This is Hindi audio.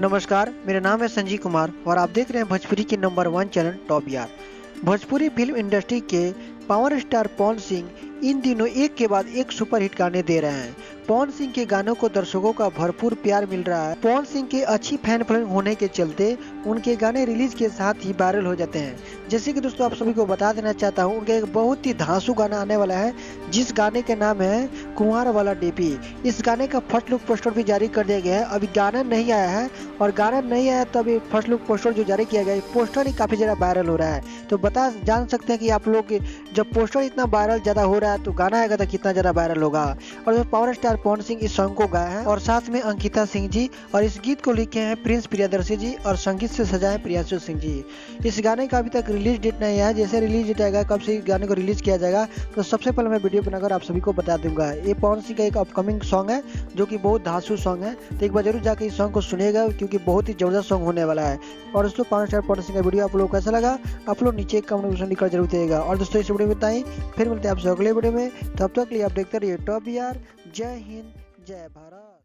नमस्कार, मेरा नाम है संजीव कुमार और आप देख रहे हैं भोजपुरी की नंबर 1 चैनल टॉप यार। भोजपुरी फिल्म इंडस्ट्री के पावर स्टार पवन सिंह इन दिनों एक के बाद एक सुपरहिट गाने दे रहे हैं। पवन सिंह के गानों को दर्शकों का भरपूर प्यार मिल रहा है। पवन सिंह के अच्छी फैन फॉलोइंग होने के चलते उनके गाने रिलीज के साथ ही वायरल हो जाते हैं। जैसे कि दोस्तों आप सभी को बता देना चाहता हूँ, उनका एक बहुत ही धांसू गाना आने वाला है जिस गाने के नाम है कुंवार वाला डीपी। इस गाने का फर्स्ट लुक पोस्टर भी जारी कर दिया गया है। अभी गाना नहीं आया है और गाना नहीं आया तब ये फर्स्ट लुक पोस्टर जो जारी किया गया है, पोस्टर ही काफी ज्यादा वायरल हो रहा है। तो जान सकते हैं कि आप लोग जब पोस्टर इतना वायरल ज्यादा हो रहा है तो गाना आएगा तो कितना ज्यादा वायरल होगा। और जो पावर स्टार पवन सिंह इस सॉन्ग को गाया है और साथ में अंकिता सिंह जी, और इस गीत को लिखे हैं प्रिंस प्रियदर्शी जी और संगीत से सजाए प्रियांशु सिंह जी। इस गाने का अभी तक रिलीज डेट नहीं है। जैसे रिलीज डेट आएगा, कब से गाने को रिलीज किया जाएगा, तो सबसे पहले मैं वीडियो बनाकर आप सभी को बता दूंगा। ये पवन सिंह का एक अपकमिंग सॉन्ग है जो कि बहुत धांसू सॉन्ग है, तो एक बार जरूर जाकर इस सॉन्ग को सुनिएगा क्योंकि बहुत ही जबरदस्त सॉन्ग होने वाला है। और दोस्तों पावर स्टार पवन सिंह का वीडियो आप लोग को कैसा लगा, आप लोग नीचे कमेंट में लिखकर जरूर देगा। और दोस्तों इस वीडियो में बताएं, फिर मिलते हैं आपसे अगले वीडियो में। तब तक के लिए आप देखते रहिए टॉप यार। जय हिंद, जय भारत।